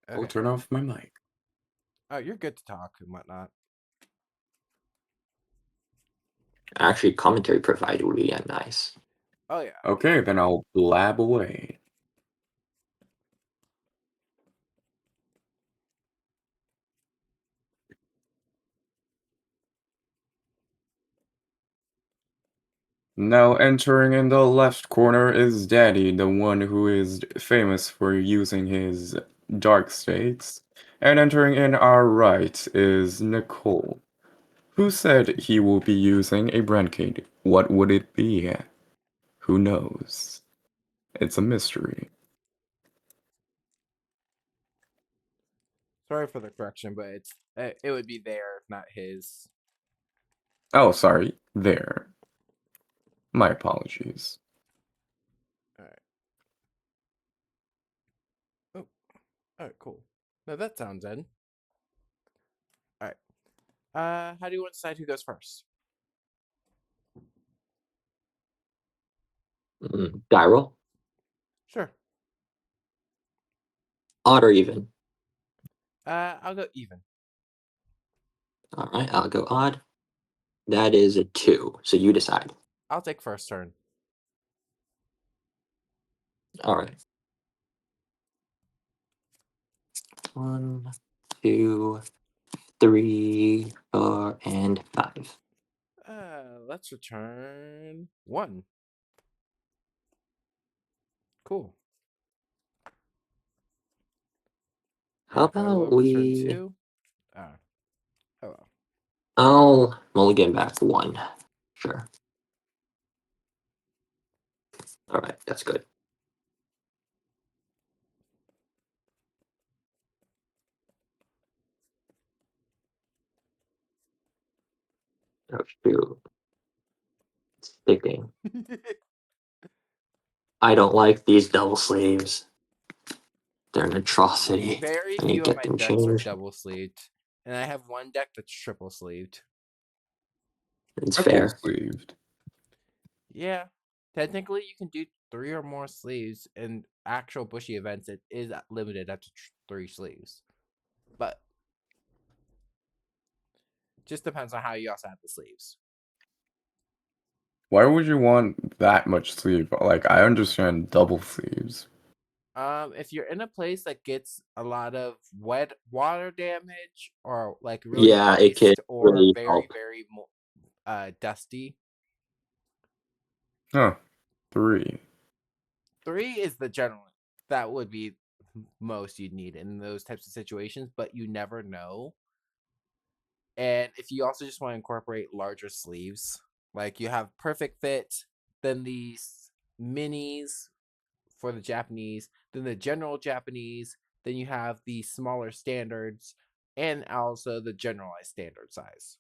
I'll Okay. turn off my mic. Oh, you're good to talk and whatnot. Actually, commentary provider would be nice. Oh yeah. Okay, then I'll blab away. Now entering in the left corner is Daddy, the one who is famous for using his dark states. And entering in our right is Nicole, who said he will be using a Brandcade. What would it be? Who knows? It's a mystery. Sorry for the correction, but it would be there, not his. Oh, sorry. There. My apologies. All right. Oh, all right, cool. No, that sounds good. All right. How do you want to decide who goes first? Die roll? Sure. Odd or even? I'll go even. All right, I'll go odd. That is a 2, so you decide. I'll take first turn. All right. 1, 2, 3, 4, and 5. Let's return 1. Cool. How If I will about return we... 2. Hello. I'll mulligan back 1. Sure. All right, that's good. Oh, shoot. It's sticking. I don't like these double sleeves. They're an atrocity. Very I need few to of get my them decks are changed. double sleeved, and I have one deck that's triple sleeved. It's Triple fair. sleeved. Yeah, technically you can do 3 or more sleeves. In actual bushy events, it is limited up to 3 sleeves, but just depends on how you also have the sleeves. Why would you want that much sleeve? Like, I understand double sleeves. If you're in a place that gets a lot of wet water damage, or like really Yeah, it could moist, or really very help. dusty, Huh. 3. 3 is the general. That would be most you'd need in those types of situations, but you never know. And if you also just want to incorporate larger sleeves, like you have perfect fit, then these minis for the Japanese, then the general Japanese, then you have the smaller standards, and also the generalized standard size.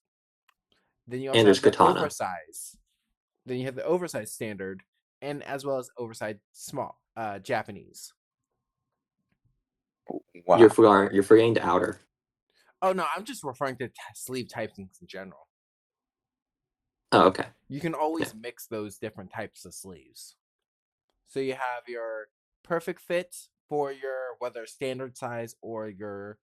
Then you And also there's have the katana. oversize. Then you have the oversized standard, and as well as oversized small Japanese. Wow. You're forgetting the outer. Oh no, I'm just referring to sleeve typings in general. Oh, okay. You can Yeah. always mix those different types of sleeves. So you have your perfect fit for your whether standard size or your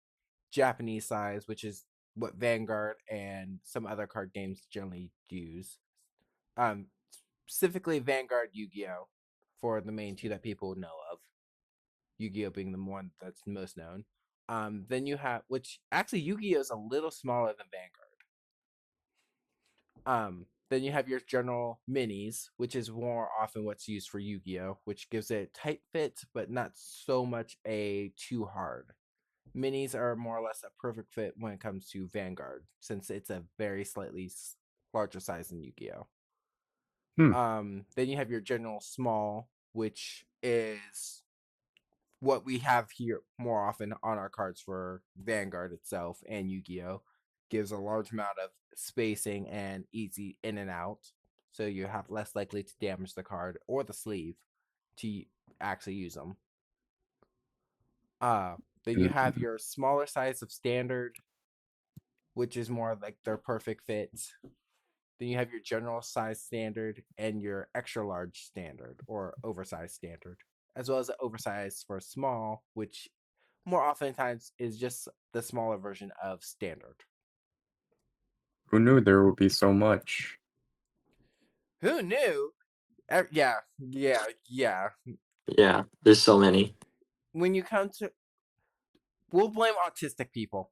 Japanese size, which is what Vanguard and some other card games generally use. Um, Specifically Vanguard, Yu-Gi-Oh, for the main two that people know of. Yu-Gi-Oh being the one that's most known. Then you have, which actually Yu-Gi-Oh is a little smaller than Vanguard. Then you have your general minis, which is more often what's used for Yu-Gi-Oh, which gives it a tight fit, but not so much a too hard. Minis are more or less a perfect fit when it comes to Vanguard, since it's a very slightly larger size than Yu-Gi-Oh. Hmm. Then you have your general small, which is what we have here more often on our cards for Vanguard itself and Yu-Gi-Oh. Gives a large amount of spacing and easy in and out, so you have less likely to damage the card or the sleeve to actually use them. Then you have your smaller size of standard, which is more like their perfect fit. Then you have your general size standard and your extra large standard or oversized standard, as well as the oversized for small, which more oftentimes is just the smaller version of standard. Who knew there would be so much? Who knew? Yeah. Yeah, there's so many. When you come to, we'll blame autistic people.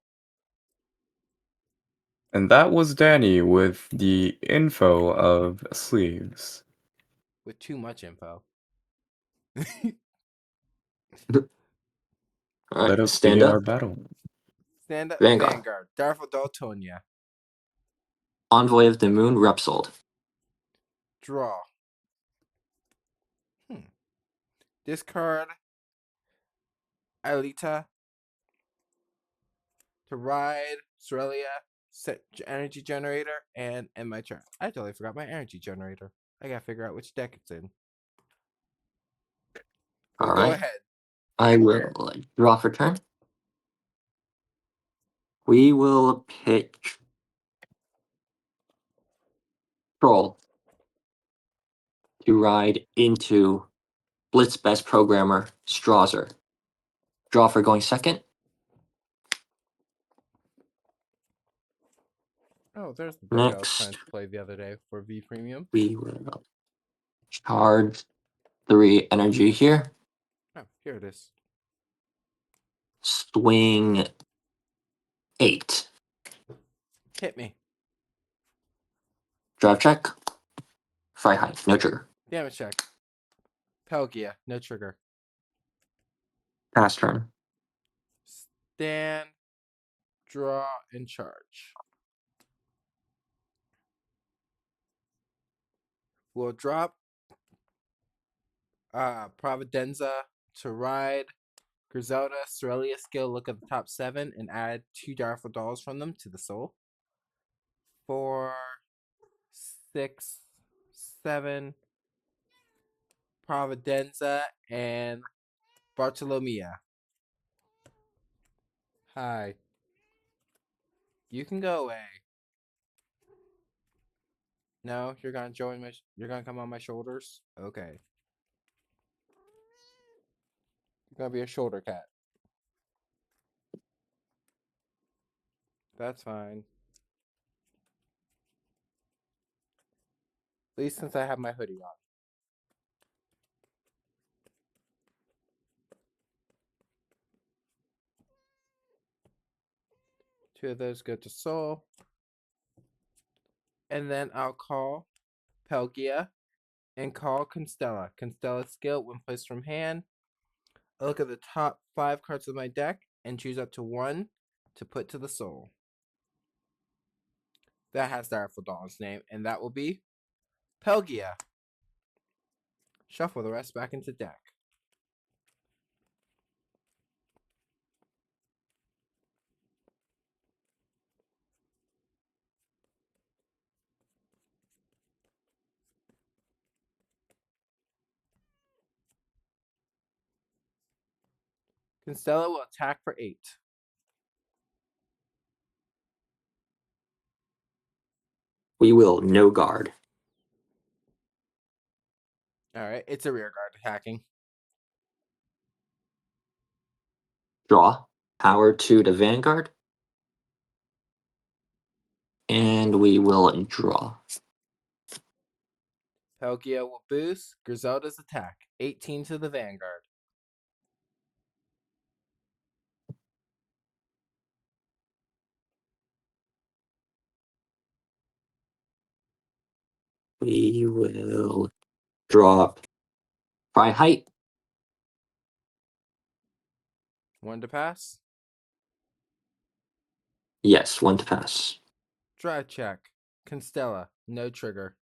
And that was Danny with the info of sleeves. With too much info. All Let right, us stand begin up. our battle. Stand up, Vanguard. Vanguard. Darfur Daltonia. Envoy of the Moon, Repsold. Draw. Discard Alita to ride Cerelia, set energy generator, and end my turn. I totally forgot my energy generator. I gotta figure out which deck it's in. But All go right. ahead. I will draw for turn. We will pitch Troll to ride into Blitz Best Programmer Strasser. Draw for going second. Oh, there's the deck I was Next. trying to play the other day for V Premium. We will charge 3 energy here. Oh, here it is. Swing 8. Hit me. Drive check. Fry high. No trigger. Damage check. Pelgia, no trigger. Pass turn. Stand, draw, and charge. We'll drop Providenza to ride Griselda, Cerelia skill, look at the top 7 and add 2 Direful Dolls from them to the soul. 4, 6, 7, Providenza, and Bartolomea. Hi. You can go away. No, you're gonna join my. You're gonna come on my shoulders. Okay. You're gonna be a shoulder cat. That's fine. At least since I have my hoodie on. Two of those go to soul. And then I'll call Pelgia and call Constella. Constella's skill, when placed from hand, I look at the top 5 cards of my deck and choose up to 1 to put to the soul. That has Direful Dawn's name, and that will be Pelgia. Shuffle the rest back into deck. Constella will attack for 8. We will no guard. Alright, it's a rear guard attacking. Draw. Power 2 to Vanguard. And we will draw. Pelgia will boost Griselda's attack. 18 to the Vanguard. We will drop Fry height. 1 to pass. Yes, 1 to pass. Drive check. Constella, no trigger.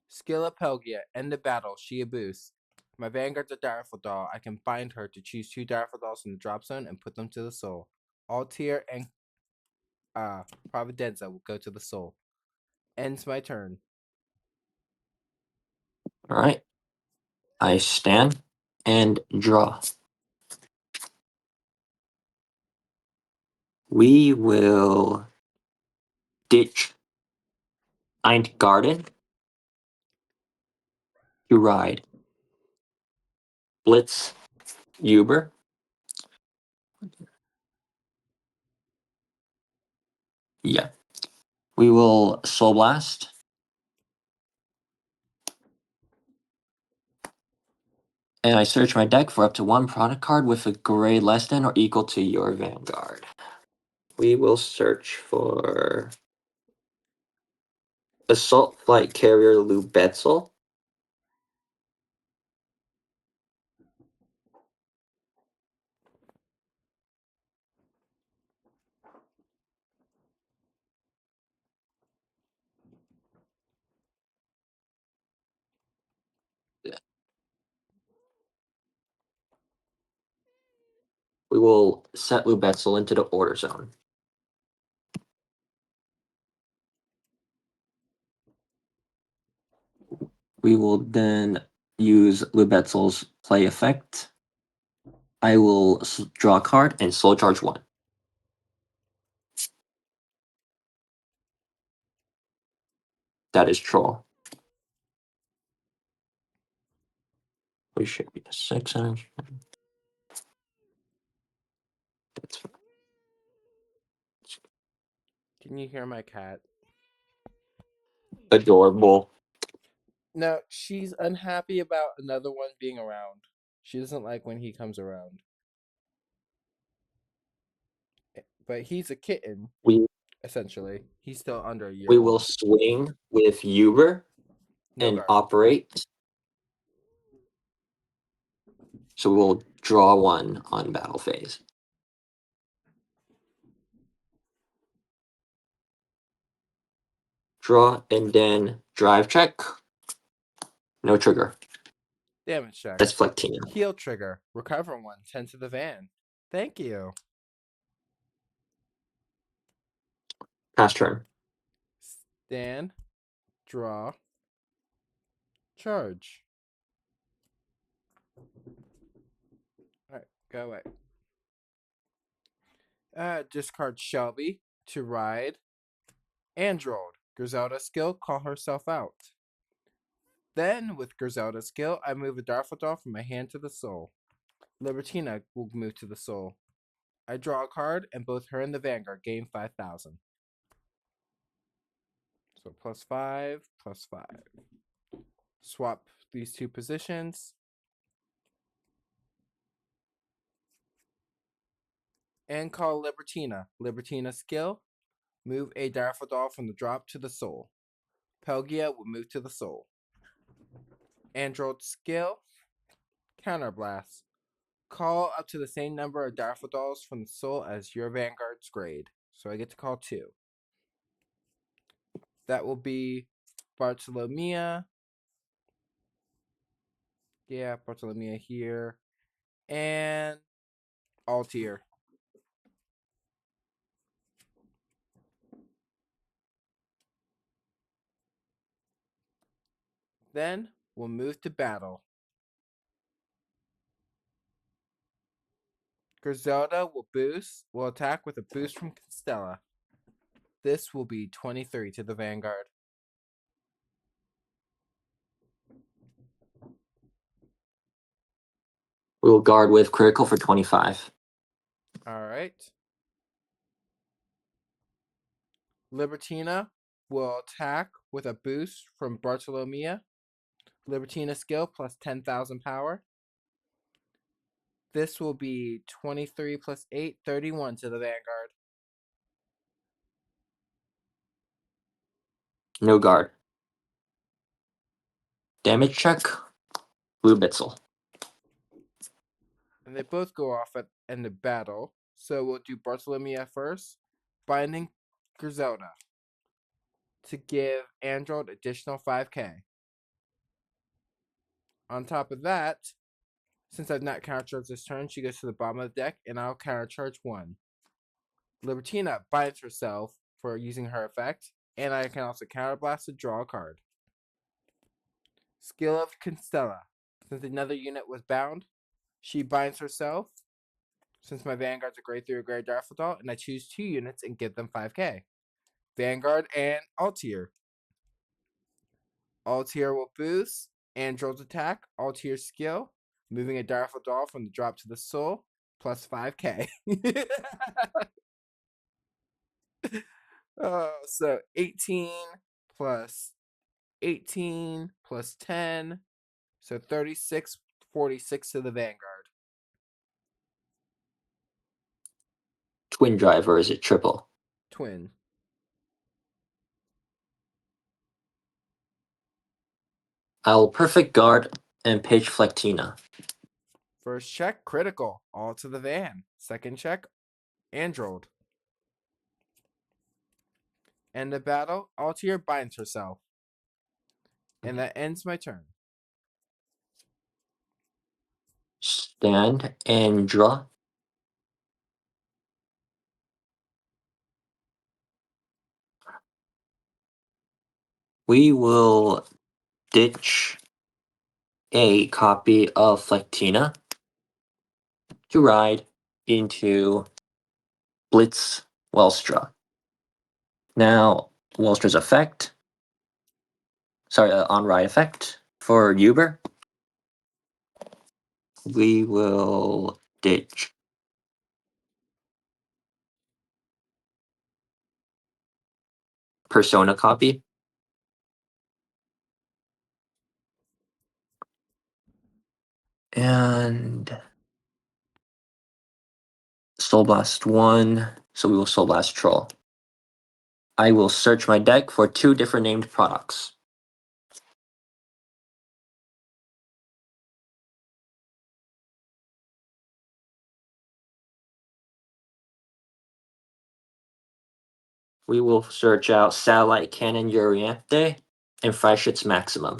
Skill of Pelgia, end of battle, she a boost. My Vanguard's a Direful Doll. I can bind her to choose 2 Direful Dolls from the drop zone and put them to the soul. Altair and Providenza will go to the soul. Ends my turn. Alright. I stand and draw. We will ditch Eint Garden to ride Blitz Uber. Yeah. We will Soul Blast. And I search my deck for up to one product card with a grade less than or equal to your Vanguard. We will search for Assault Flight Carrier Lubetzel. We will set Lubetzel into the order zone. We will then use Lubetzel's play effect. I will draw a card and soul charge 1. That is Troll. We should be a 6-inch. That's fine. Can you hear my cat? Adorable. No, she's unhappy about another one being around. She doesn't like when he comes around. But he's a kitten, We essentially. He's still under a year we old. will swing with Uber No and guard. operate. So we'll draw 1 on battle phase. Draw and then drive check. No trigger. Damage check. That's Flectina. Heal trigger. Recover 1. Send to the van. Thank you. Pass turn. Stand. Draw. Charge. Alright, go away. Discard Shelby to ride. Android. Griselda skill, call herself out. Then, with Griselda skill, I move a Darfodil from my hand to the soul. Libertina will move to the soul. I draw a card, and both her and the Vanguard gain 5,000. So +5, +5. Swap these 2 positions. And call Libertina. Libertina skill, move a Darfodil from the drop to the soul. Pelgia will move to the soul. Android skill, Counterblast. Call up to the same number of Darfodils from the soul as your Vanguard's grade. So I get to call 2. That will be Bartolomea. Yeah, Bartolomea here. And Altier. Then we'll move to battle. Griselda will attack with a boost from Constella. This will be 23 to the Vanguard. We will guard with critical for 25. Alright. Libertina will attack with a boost from Bartolomea. Libertina skill plus 10,000 power. This will be 23 plus 8, 31 to the Vanguard. No guard. Damage check. Lubitzel. And they both go off at end of battle. So we'll do Bartolomea first. Binding Griselda to give Android additional 5k. On top of that, since I've not countercharged this turn, she goes to the bottom of the deck, and I'll countercharge 1. Libertina binds herself for using her effect, and I can also counterblast to draw a card. Skill of Constella. Since another unit was bound, she binds herself. Since my Vanguard's a grade 3 or grade Darfodil, and I choose 2 units and give them 5k. Vanguard and Altier. Altier will boost Android's attack. Altier's skill, moving a Darfodil from the drop to the soul. plus 5k. So 18 plus 18 plus 10. So 36, 46 to the Vanguard. Twin drive, or is it triple? Twin. I'll perfect guard and page Flectina. First check, critical. All to the van. Second check, Android. End of battle, Altier binds herself. And that ends my turn. Stand and draw. We will ditch a copy of Flectina to ride into Blitz Welstra. Now, Welstra's effect. Sorry, on ride effect for Uber. We will ditch Persona copy. And Soul Blast 1. So we will Soul Blast Troll. I will search my deck for 2 different named products. We will search out Satellite Cannon Uriante and Freischütz Maximum.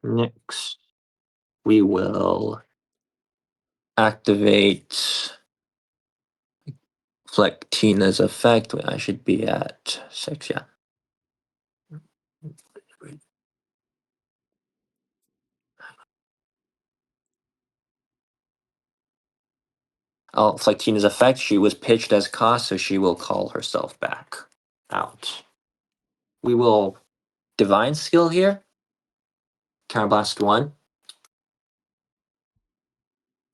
Next, we will activate Flectina's effect. I should be at 6, yeah. Oh, Flectina's effect, she was pitched as cost, so she will call herself back out. We will Divine Skill here. Counterblast 1.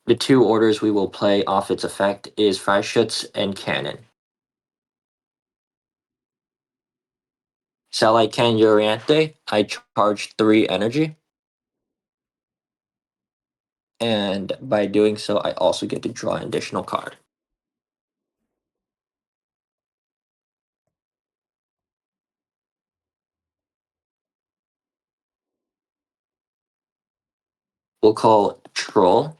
The 2 orders we will play off its effect is Freischütz and Cannon. Satellite Cannon Uriante, I charge 3 energy. And by doing so, I also get to draw an additional card. We'll call Troll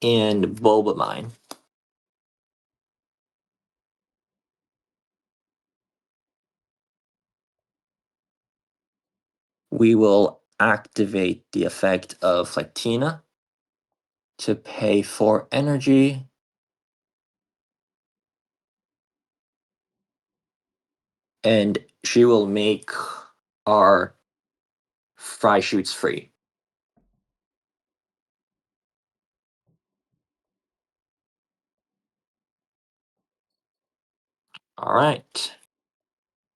and Bulbamine. We will activate the effect of Flectina to pay 4 energy. And she will make our Freischütz free. All right.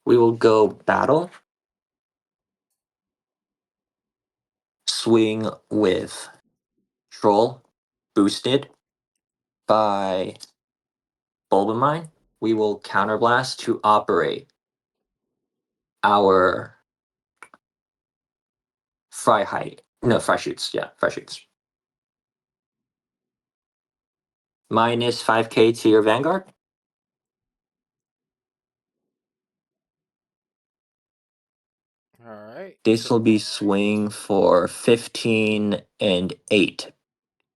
We will go battle. Swing with Troll, boosted by Bulbamine. We will counterblast to operate our Freischütz, yeah, Freischütz. Minus 5k to your Vanguard. All right. This will be swing for 15 and 8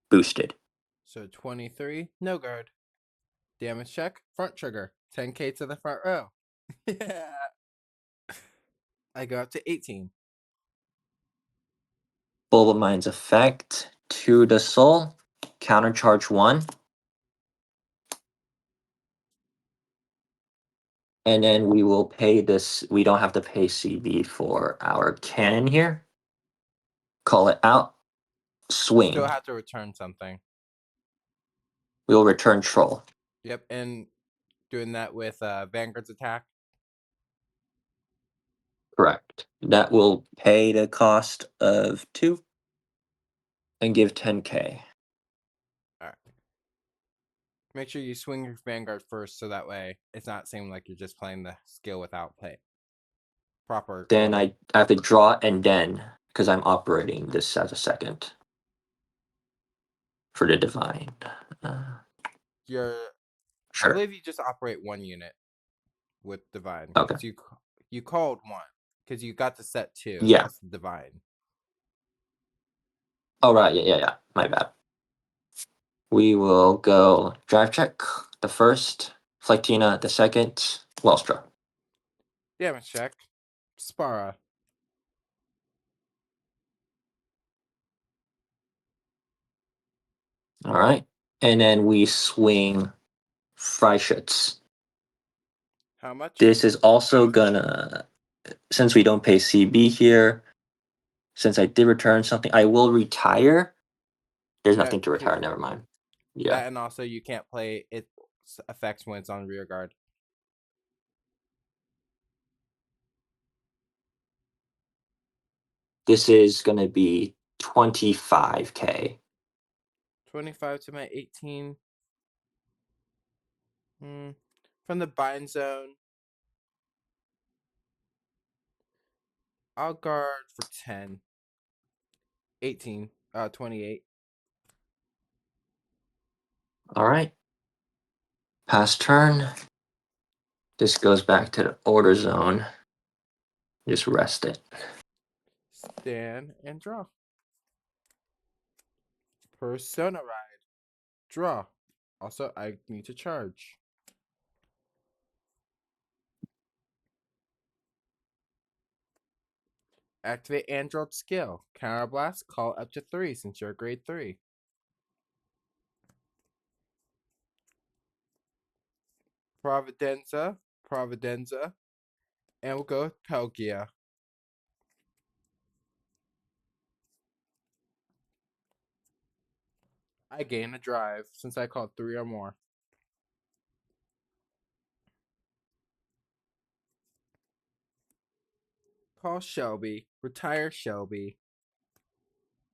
boosted. So 23, no guard. Damage check, front trigger. 10k to the front row. Yeah. I go up to 18. Bulbamine's effect to the soul. Countercharge 1. And then we will pay this. We don't have to pay CB for our cannon here. Call it out. Swing. Still have to return something. We'll return troll. Yep, and doing that with Vanguard's attack. Correct. That will pay the cost of 2 and give 10k. All right. Make sure you swing your Vanguard first, so that way it's not seeming like you're just playing the skill without play. Proper. Then I have to draw and then, because I'm operating this as a second for the divine. I Sure. believe you just operate 1 unit with divine. Okay. 'Cause you called 1 because you got to set 2. Yeah. That's divine. Oh, right. Yeah. My bad. We will go drive check the first, Flectina the second, Welstra. Damage check. Spara. All right. And then we swing Freischütz. How much? This is also gonna, since we don't pay CB here, since I did return something, I will retire. There's nothing to retire, never mind. Yeah. That, and also you can't play its effects when it's on rear guard. This is gonna be 25k. 25 to my 18. From the bind zone, I'll guard for 10. 18. 28. All right. Pass turn. This goes back to the order zone. Just rest it. Stand and draw. Persona ride. Draw. Also, I need to charge. Activate Android skill. Counterblast. Call up to 3 since you're grade 3. Providenza. And we'll go with Pelgia. I gain a drive since I called 3 or more. Call Shelby. Retire Shelby.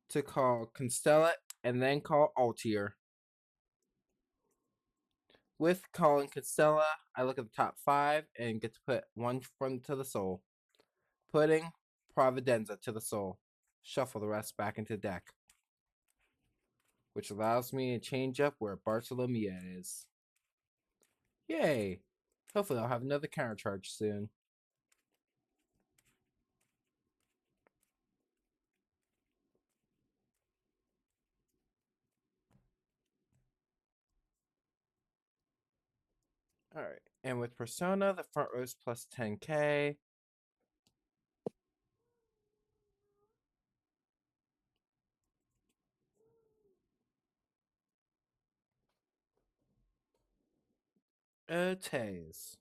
To call Constella and then call Altier. With calling Constella, I look at the top 5 and get to put 1 from to the soul. Putting Providenza to the soul. Shuffle the rest back into deck. Which allows me to change up where Bartolomea is. Yay! Hopefully I'll have another counter charge soon. Alright, and with Persona, the front row is plus 10k. Tase.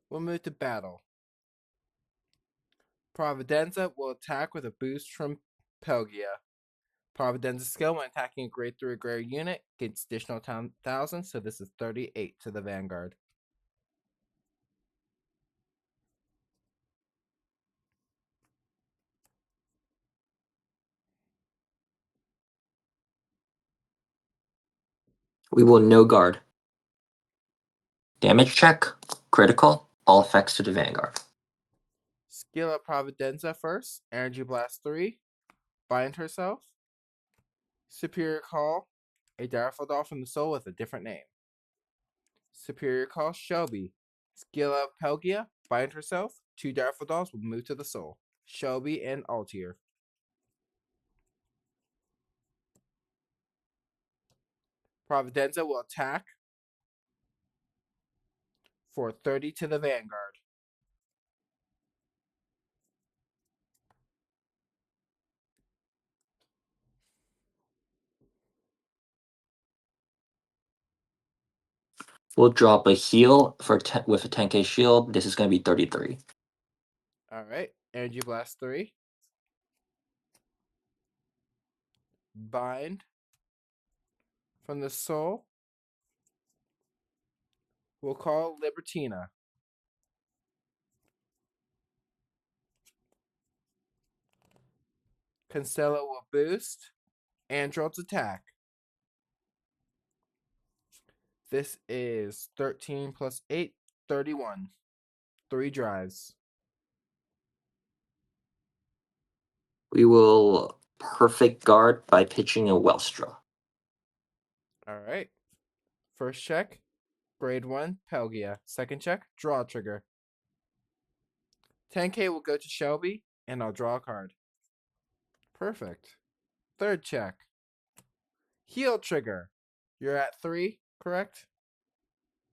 We'll move to battle. Providenza will attack with a boost from Pelgia. Providenza's skill when attacking a grade 3 agrarian unit gets additional 10,000, so this is 38 to the Vanguard. We will no guard. Damage check, critical, all effects to the Vanguard. Skill up Providenza first. Energy Blast 3. Bind herself. Superior Call. A Direful Doll from the Soul with a different name. Superior Call Shelby. Skill up Pelgia. Bind herself. 2 Direful Dolls will move to the Soul. Shelby and Altier. Providenza will attack for 30 to the Vanguard. We'll drop a heal for with a 10k shield. This is going to be 33. Alright, Energy Blast 3. Bind. From the soul, we'll call Libertina. Constella will boost Android's attack. This is 13 plus 8, 31. 3 drives. We will perfect guard by pitching a Wellstra. All right. First check, grade 1, Pelgia. Second check, draw trigger. 10k will go to Shelby, and I'll draw a card. Perfect. Third check, heal trigger. You're at 3, correct?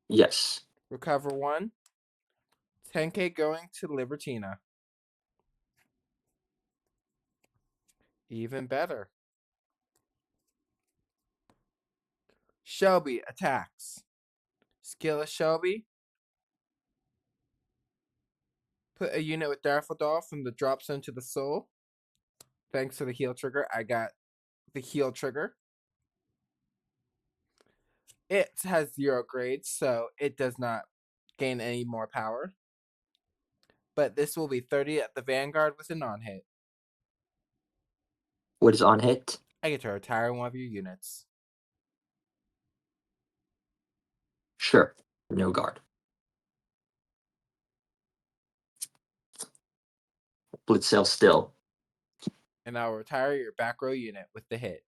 Yes. Recover 1. 10k going to Libertina. Even better. Shelby attacks. Skill of Shelby. Put a unit with Daffodil from the drop zone to the soul. Thanks to the heal trigger, I got the heal trigger. It has 0 grades, so it does not gain any more power. But this will be 30 at the Vanguard with a non-hit. What is on hit? I get to retire one of your units. Sure. No guard. Blitzsail still. And I'll retire your back row unit with the hit.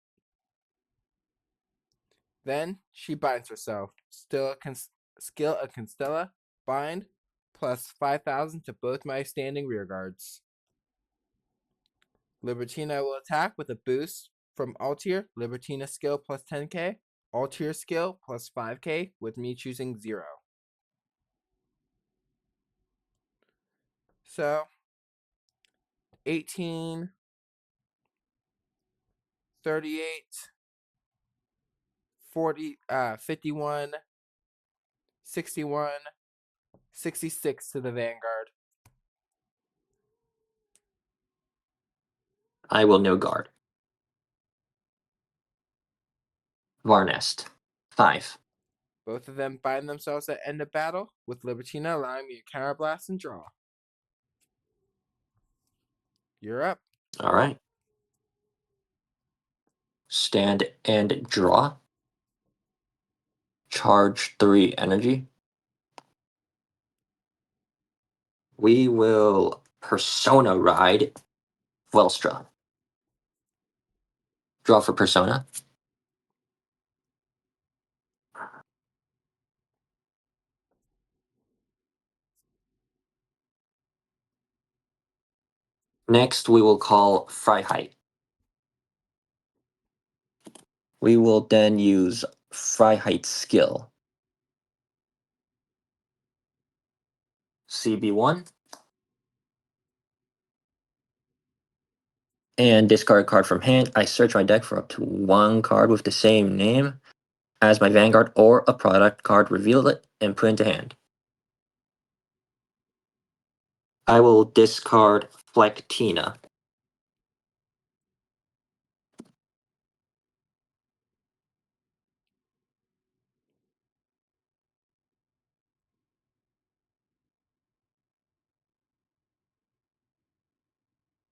Then she binds herself. Skill of Constella, bind, plus 5,000 to both my standing rear guards. Libertina will attack with a boost from Altier. Libertina skill plus 10k. Altier skill plus 5k with me choosing 0. So 18, 38, 40, 51, 61, 66 to the Vanguard. I will no guard. Varnest. 5. Both of them bind themselves at end of battle, with Libertina allowing me to counterblast and draw. You're up. All right. Stand and draw. Charge 3 energy. We will Persona Ride Wellstra. Draw for Persona. Next, we will call Freiheit. We will then use Freiheit skill. CB1. And discard a card from hand. I search my deck for up to 1 card with the same name as my Vanguard or a product card, reveal it, and put into hand. I will discard Flectina.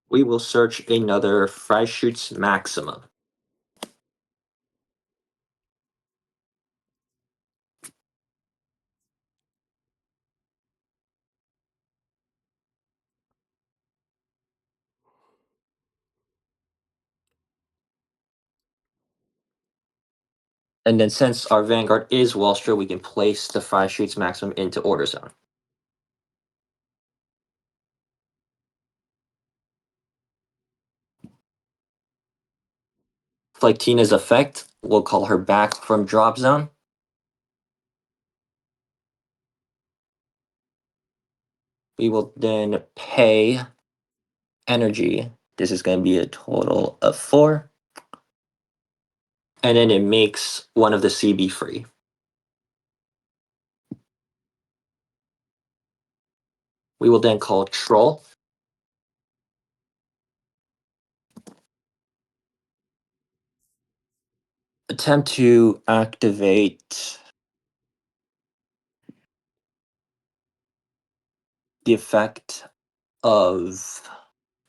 We will search another Freischütz Maximum. And then since our Vanguard is Wellstra, we can place the Freischütz Maximum into Order Zone. Flectina's effect, we'll call her back from Drop Zone. We will then pay energy. This is going to be a total of 4. And then it makes one of the CB free. We will then call Troll. attempt to activate the effect of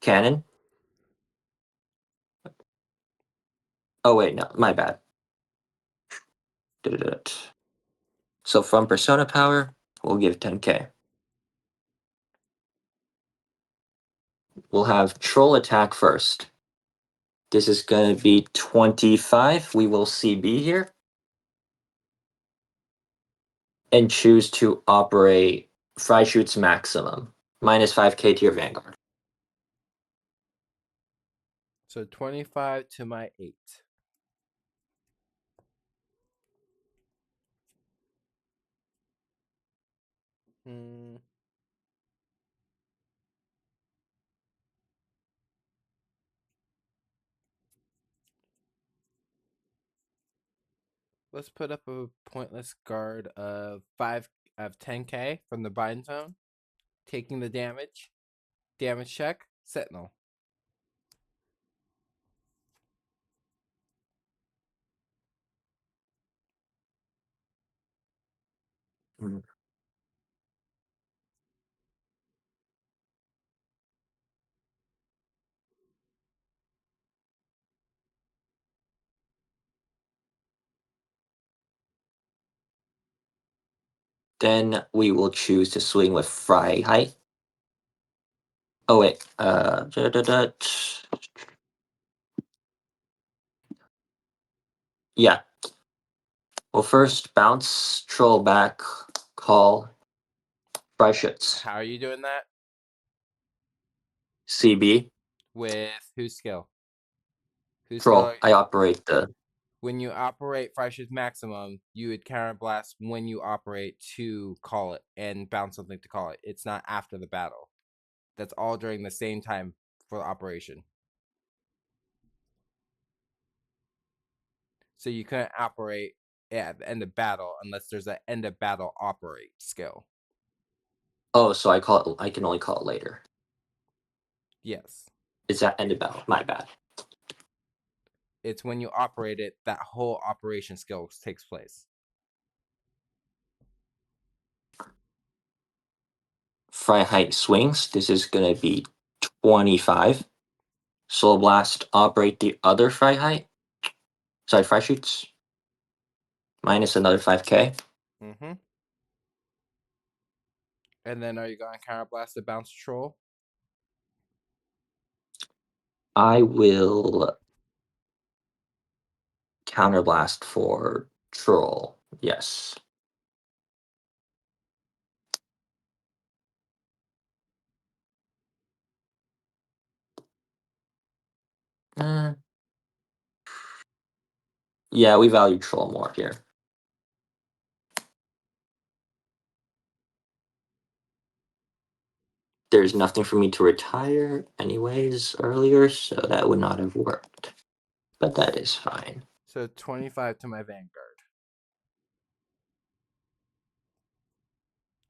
cannon. Oh wait, no, my bad. So from persona power, we'll give 10k. We'll have troll attack first. This is going to be 25. We will CB here. And choose to operate Freischütz maximum. Minus 5k to your Vanguard. So 25 to my 8. Hmm. Let's put up a pointless guard of 10k from the bind zone, taking the damage. Damage check, Sentinel. Then we will choose to swing with Freiheit. Oh wait, yeah. We'll first bounce, troll back, call, Freischütz. How are you doing that? CB, With whose skill? Whose troll. skill? I operate the. When you operate Freischütz maximum, you would counterblast when you operate to call it and bounce something to call it. It's not after the battle. That's all during the same time for the operation. So you couldn't operate at the end of battle unless there's an end of battle operate skill. Oh, so I call it. I can only call it later. Yes. It's at end of battle. My bad. It's when you operate it that whole operation skill takes place. Freiheit swings. This is gonna be 25. Soul Blast, operate the other Freiheit. Sorry, Freischütz. Minus another 5k. Mm-hmm. And then are you going to counterblast the bounce troll? I will counterblast for troll. Yes. Uh, yeah, we value troll more here. There's nothing for me to retire anyways earlier, so that would not have worked. But that is fine. So 25 to my Vanguard.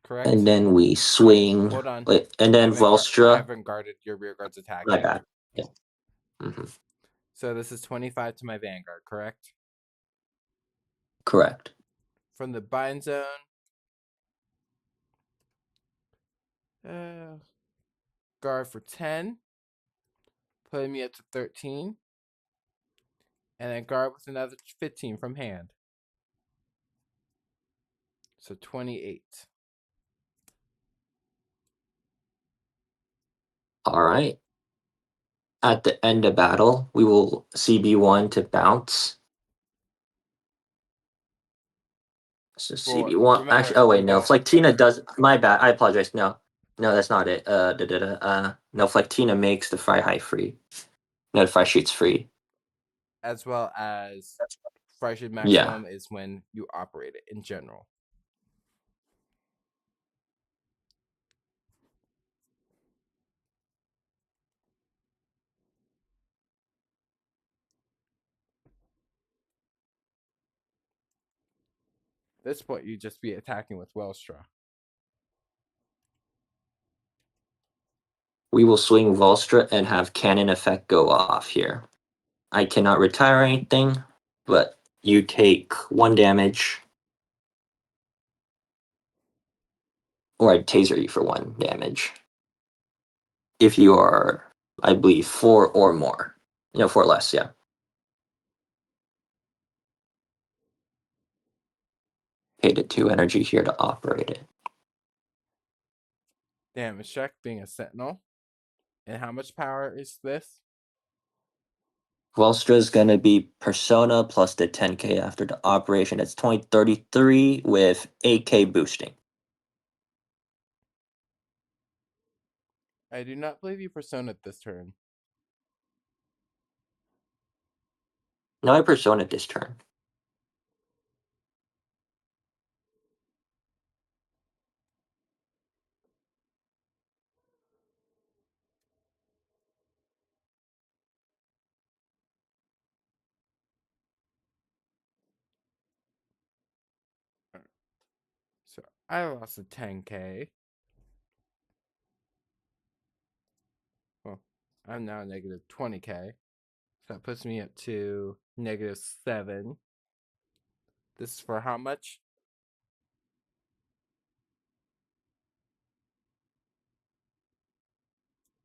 Correct? And then we swing. Hold on. Wait, and then I Volstra. haven't guarded your rear guard's attack My yet. bad. Yeah. So this is 25 to my Vanguard, correct? Correct. From the bind zone. Guard for 10. Putting me up to 13. And then guard with another 15 from hand. So 28. All right. At the end of battle, we will CB1 to bounce. So Well, CB1. remember, Actually, oh wait, you no. guys- Flectina does. My bad. I apologize. No, that's not it. No. Flectina makes the Freiheit free. No, the Freischütz free. As well as Freischütz Yeah. maximum is when you operate it in general. At this point, you'd just be attacking with Welstra. We will swing Volstra and have cannon effect go off here. I cannot retire anything, but you take 1 damage. Or I'd taser you for 1 damage. If you are, I believe, 4 or more. 4 or less, yeah. Paid it 2 energy here to operate it. Damage check being a sentinel. And how much power is this? Velstra's gonna be Persona plus the 10k after the operation. It's 2033 with 8k boosting. I do not believe you persona'd this turn. No, I Persona this turn. So I lost a 10k. Well, I'm now negative 20k. So that puts me up to negative 7. This is for how much?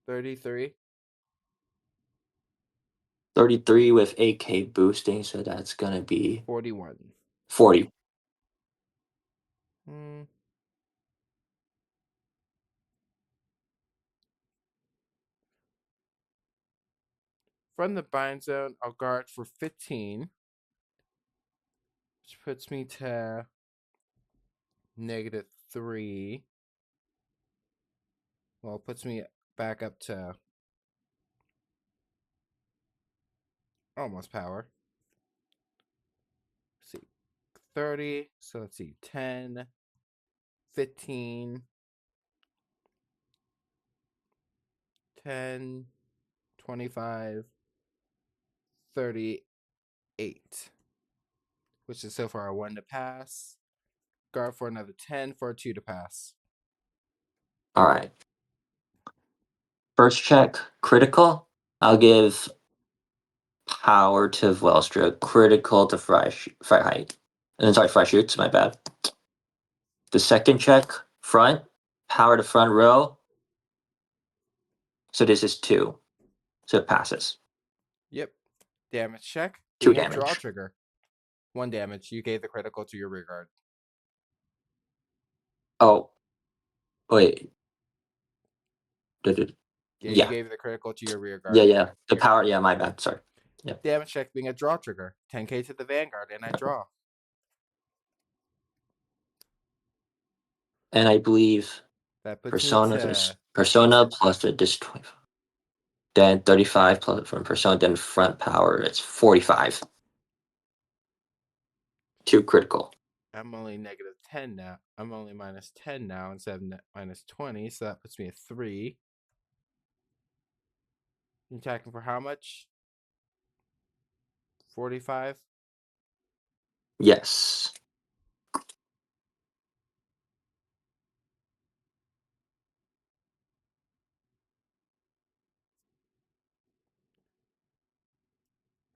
33. 33 with 8k boosting, so that's gonna be 41. 40. Hmm. From the bind zone, I'll guard for 15. Which puts me to negative 3. Well, it puts me back up to almost power. Let's see. 30. So let's see. 10, 15, 10, 25, 38. Which is so far a 1 to pass. Guard for another 10 for a 2 to pass. Alright. First check, critical. I'll give power to Velstra, critical to Fry Height. And sorry, Fry Shoots, my bad. The second check, front, power to front row. So this is 2. So it passes. Yep. Damage check. 2 Being a draw damage. trigger. 1 damage. You gave the critical to your rear guard. Oh. Wait. Yeah, you Yeah. gave the critical to your rear guard. Yeah. The power, yeah, my bad. Sorry. Yeah. Damage check being a draw trigger. 10k to the Vanguard, and I draw. And I believe That puts Persona me to is Persona plus the dis 25. Then 35 plus from Persona, then front power, it's 45. 2 critical. I'm only negative 10 now. I'm only minus 10 now instead of minus 20, so that puts me at 3. You attacking for how much? 45? Yes.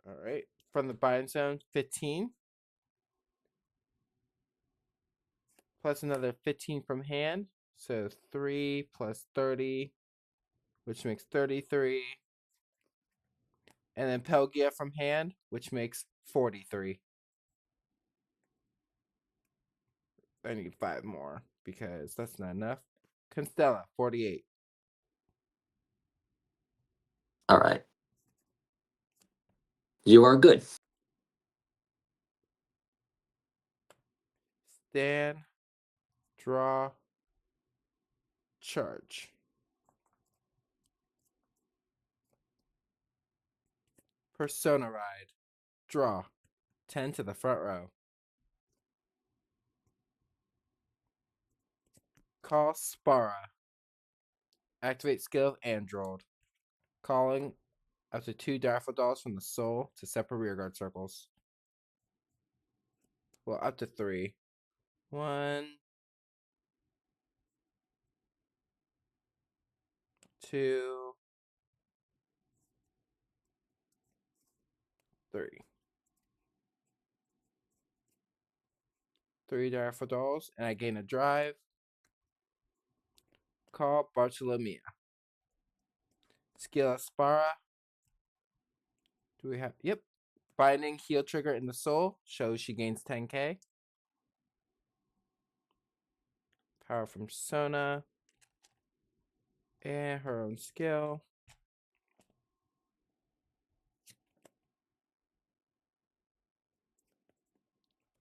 Alright. From the bind zone, 15. Plus another 15 from hand. So 3 plus 30, which makes 33. And then Pelgia from hand, which makes 43. I need 5 more because that's not enough. Constella, 48. Alright. You are good. Stand, draw, charge. Persona Ride. Draw. 10 to the front row. Call Spara. Activate skill of Android. Calling up to 2 Daffodils from the soul to separate rearguard circles. Well, up to 3. 1, 2, 3. 3 Daffodils, and I gain a drive. Call Bartolomea. Skill Aspara. Do we have? Yep. Binding heal trigger in the soul shows she gains 10k. Power from Sona. And her own skill.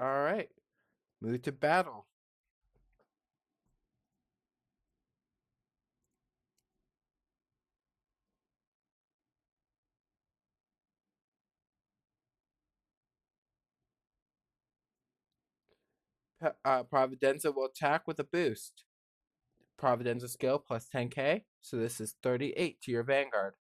Alright. Move to battle. Providenza will attack with a boost. Providenza skill plus 10k. So this is 38 to your Vanguard.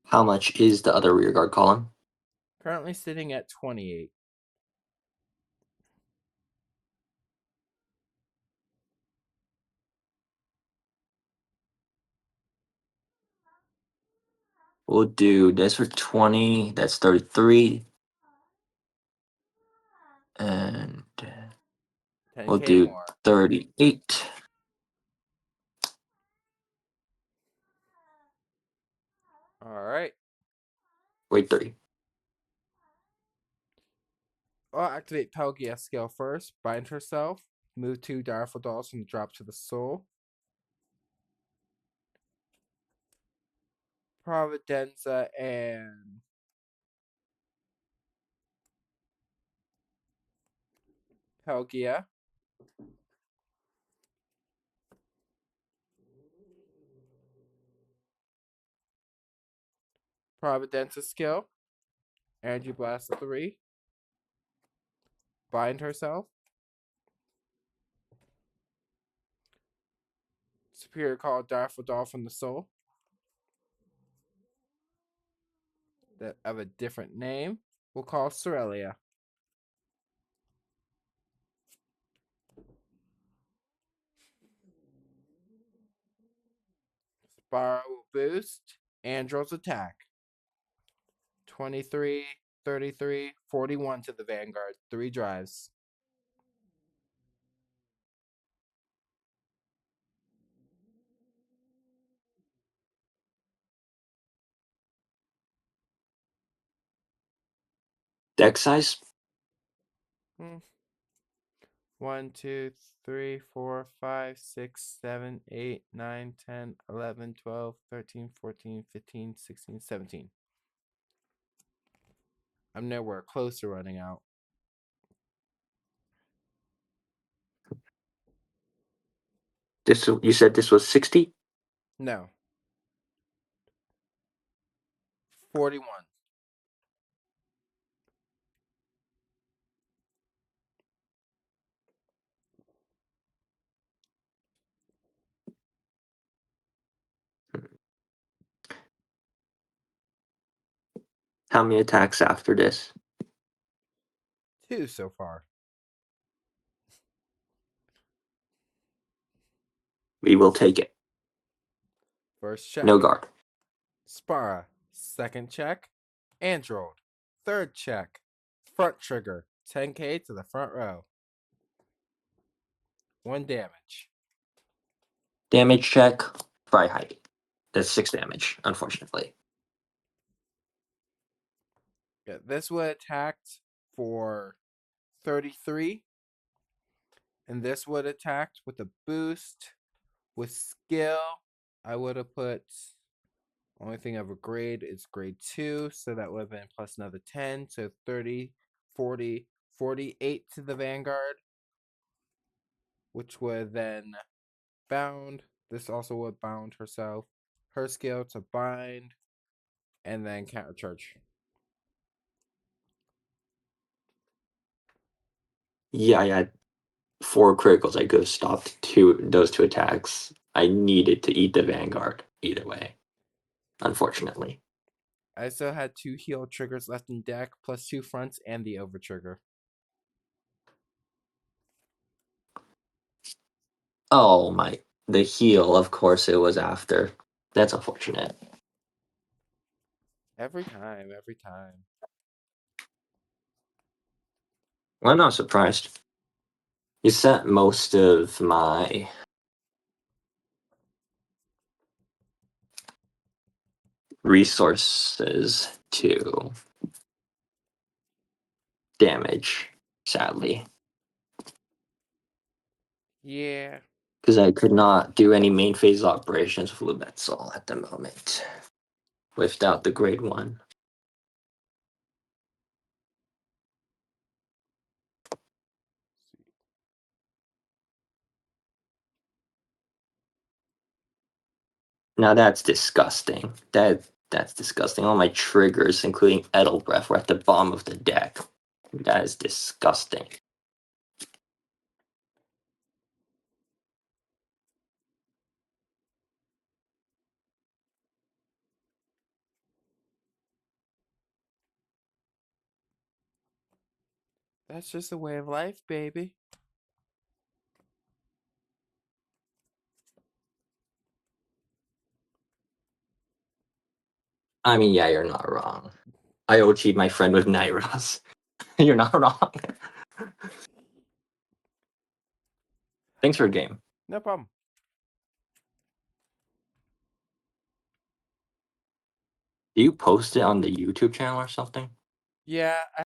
How much is the other rearguard column? Currently sitting at 28. We'll do this for 20. That's 33. And 10k we'll do more. 38. Alright. Wait, 30. I'll activate Pelgia skill first. Bind herself. Move 2 Direful Dolls from the drop to the soul. Providenza and Pelgia. Providenza skill. Energy Blast 3. Bind herself. Superior Call Direful Doll from the soul. That have a different name. We'll call Sorelia. Spara will boost Andrel's attack. 23, 33, 41 to the Vanguard. 3 drives. Deck size? 1, 2, 3, 4, 5, 6, 7, 8, 9, 10, 11, 12, 13, 14, 15, 16, 17. I'm nowhere close to running out. This you said this was 60? No. 41. How many attacks after this? 2 so far. We will take it. First check. No guard. Spara. Second check. Android. Third check. Front trigger. 10k to the front row. 1 damage. Damage check. Fry height. That's 6 damage, unfortunately. Yeah, this would attacked for 33. And this would attacked with a boost. With skill, I would have put only thing of a grade is grade 2. So that would have been plus another 10. So 30, 40, 48 to the Vanguard. Which would then bound. This also would bound herself. Her skill to bind. And then counter charge. Yeah, I had 4 criticals. I could have stopped those 2 attacks. I needed to eat the Vanguard either way, unfortunately. I still had 2 heal triggers left in deck, plus 2 fronts and the over trigger. Oh my, the heal, of course it was after. That's unfortunate. Every time, every time. I'm not surprised. You sent most of my resources to damage, sadly. Yeah. Because I could not do any main phase operations with Lubetzol at the moment. Without the grade 1. Now that's disgusting. That's disgusting. All my triggers, including Edelbreath, were at the bottom of the deck. That is disgusting. That's just the way of life, baby. I mean, yeah, you're not wrong. I OG'd my friend with Nairas. You're not wrong. Thanks for a game. No problem. Do you post it on the YouTube channel or something? Yeah,